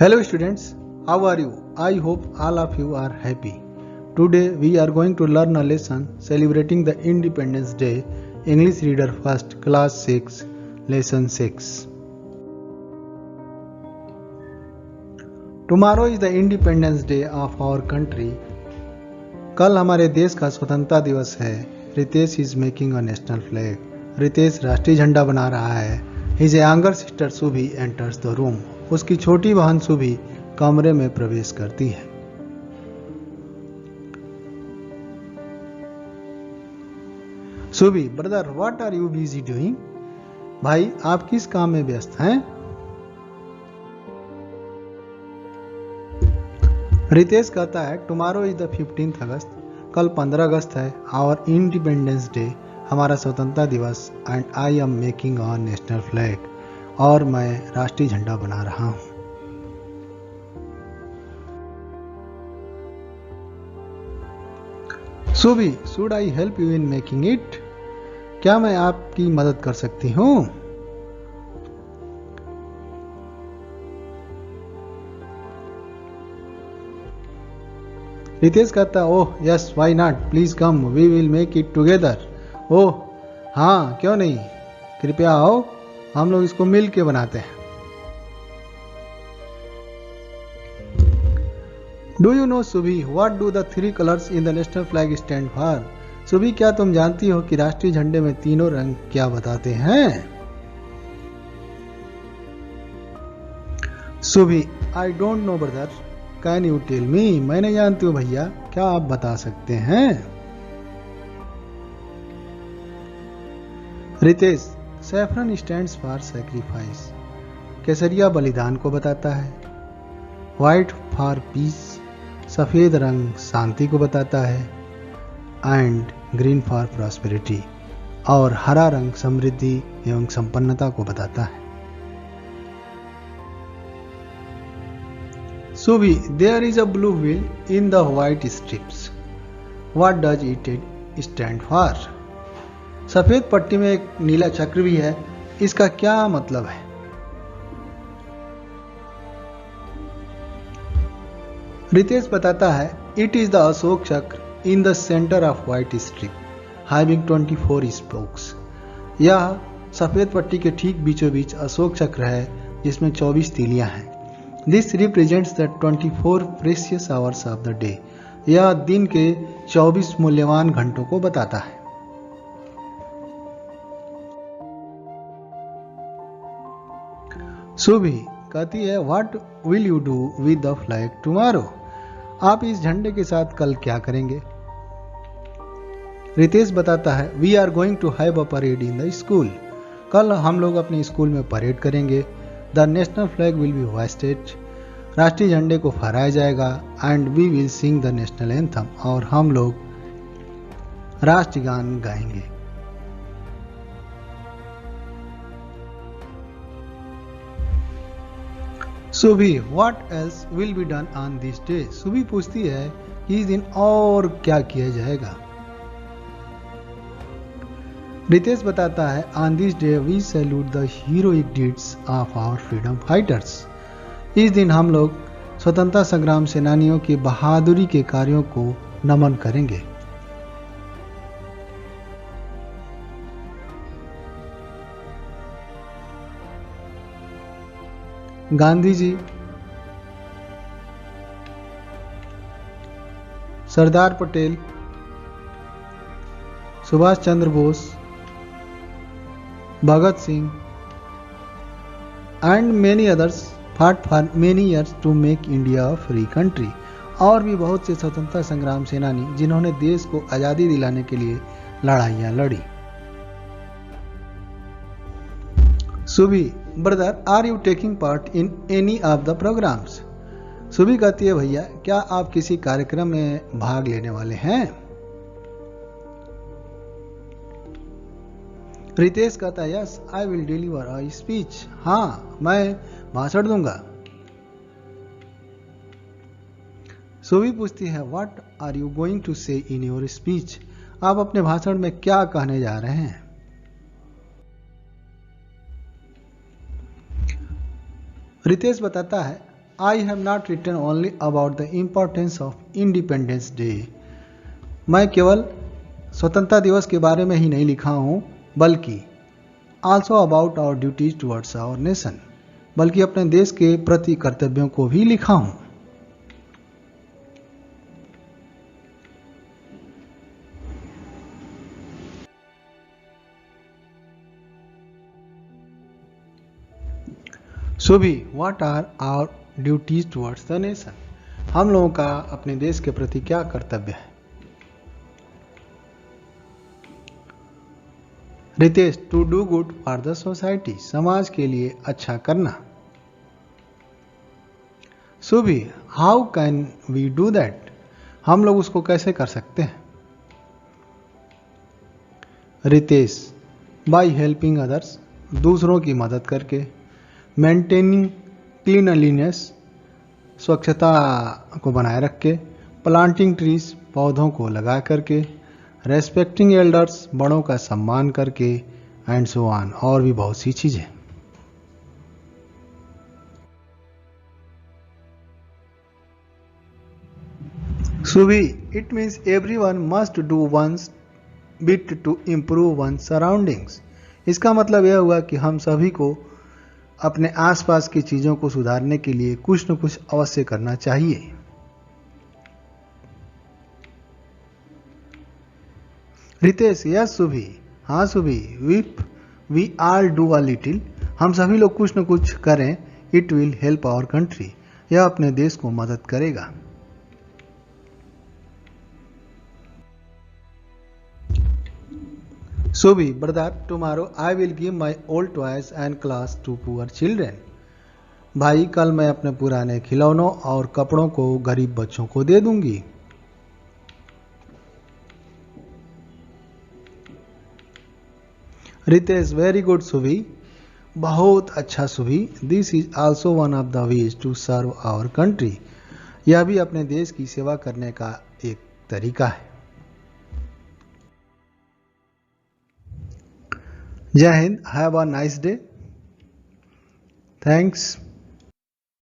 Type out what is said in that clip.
Hello students, how are you? I hope all of you are happy. Today we are going to learn a lesson celebrating the Independence Day, English Reader First, Class 6, Lesson 6. Tomorrow is the Independence Day of our country. कल हमारे देश का स्वतंत्रता दिवस है. Ritesh is making a national flag. Ritesh राष्ट्रीय झंडा बना रहा है. His younger sister Subhi enters the room. उसकी छोटी बहन सुभी कमरे में प्रवेश करती है. Subhi, brother, what are you busy doing? भाई, आप किस काम में व्यस्त हैं? रितेश कहता है, टुमारो इज द 15th अगस्त. कल 15 अगस्त है. आवर इंडिपेंडेंस डे, हमारा स्वतंत्रता दिवस. And I am making a national flag, और मैं राष्ट्रीय झंडा बना रहा हूं. Subhi, should I help you in making it? क्या मैं आपकी मदद कर सकती हूं? रितेश कहता, oh yes, why not, please come, we will make it together. ओह हाँ, क्यों नहीं, कृपया आओ, हम लोग इसको मिल के बनाते हैं. Do you know Subhi, what do the 3 colours in the national flag stand for? Subhi, क्या तुम जानती हो कि राष्ट्रीय झंडे में तीनों रंग क्या बताते हैं? Subhi, I don't know brother, can you tell me? मैं नहीं जानती हूँ भैया, क्या आप बता सकते हैं? Ritesh, saffron stands for sacrifice. केसरिया बलिदान को बताता है. व्हाइट फॉर पीस, सफेद रंग शांति को बताता है. एंड ग्रीन फॉर प्रॉस्पेरिटी, और हरा रंग समृद्धि एवं संपन्नता को बताता है. Subhi, there is a blue wheel in the white strips. What does it stand for? सफेद पट्टी में एक नीला चक्र भी है, इसका क्या मतलब है? रितेश बताता है, इट इज द अशोक चक्र in the centre of white strip having 24 spokes. यह सफेद पट्टी के ठीक बीचों बीच अशोक चक्र है जिसमें 24 तीलियां हैं. This represents the 24 precious hours of the day. यह दिन के 24 मूल्यवान घंटों को बताता है. सुभी कहती है, what will you do with the flag tomorrow? आप इस झंडे के साथ कल क्या करेंगे? रितेश बताता है, we are going to have a parade in the school. कल हम लोग अपने स्कूल में परेड करेंगे. The national flag will be hoisted. राष्ट्रीय झंडे को फहराया जाएगा. And we will sing the national anthem, और हम लोग राष्ट्रगान गाएंगे. Subhi, what else will be done on this day? Subhi पूछती है कि इस दिन और क्या किया जाएगा? रितेश बताता है, on this day we salute the heroic deeds of our freedom fighters. इस दिन हम लोग स्वतंत्रता संग्राम सेनानियों की बहादुरी के कार्यों को नमन करेंगे. Gandhi ji, Sardar Patel, Subhash Chandra Bose, Bhagat Singh and many others fought for many years to make India a free country. और भी बहुत से स्वतंत्रता संग्राम सेनानी जिन्होंने देश को आजादी दिलाने के लिए लड़ाइयां लड़ी. Subhi, brother, are you taking part in any of the programmes? Subhi कहती है, भैया, क्या आप किसी कार्यक्रम में भाग लेने वाले हैं? रितेश कहता है, yes, I will deliver a speech. हाँ, मैं भाषण दूंगा. सुभी पूछती है, what are you going to say in your speech? आप अपने भाषण में क्या कहने जा रहे हैं? रितेश बताता है, I have not written only about the importance of Independence Day. मैं केवल स्वतंत्रता दिवस के बारे में ही नहीं लिखा हूँ, बल्कि also about our duties towards our nation, बल्कि अपने देश के प्रति कर्तव्यों को भी लिखा हूँ। Subhi, what are our duties towards the nation? हम लोगों का अपने देश के प्रति क्या कर्तव्य है? Ritesh, to do good for the society, समाज के लिए अच्छा करना। Subhi, how can we do that? हम लोग उसको कैसे कर सकते हैं? रितेश, बाय हेल्पिंग अदर्स, दूसरों की मदद करके। मेंटेनिंग क्लीनलीनेस, स्वच्छता को बनाए रख के। प्लांटिंग ट्रीज, पौधों को लगा करके। रेस्पेक्टिंग एल्डर्स, बड़ों का सम्मान करके। एंड सो ऑन, और भी बहुत सी चीजें। Subhi, it means everyone must do one's bit to improve one surroundings. इसका मतलब यह हुआ कि हम सभी को अपने आसपास की चीजों को सुधारने के लिए कुछ न कुछ अवश्य करना चाहिए। रितेश, यस सुभी, हाँ Subhi, we all do a little, हम सभी लोग कुछ न कुछ करें, it will help our country, यह अपने देश को मदद करेगा। Subhi, brother, tomorrow I will give my old toys and class to poor children. भाई, कल मैं अपने पुराने खिलौनों और कपड़ों को गरीब बच्चों को दे दूंगी। रितेश, वेरी गुड सुभी, बहुत अच्छा Subhi, this is also one of the ways to serve our country, यह भी अपने देश की सेवा करने का एक तरीका है। जय Hind, have a nice day, thanks.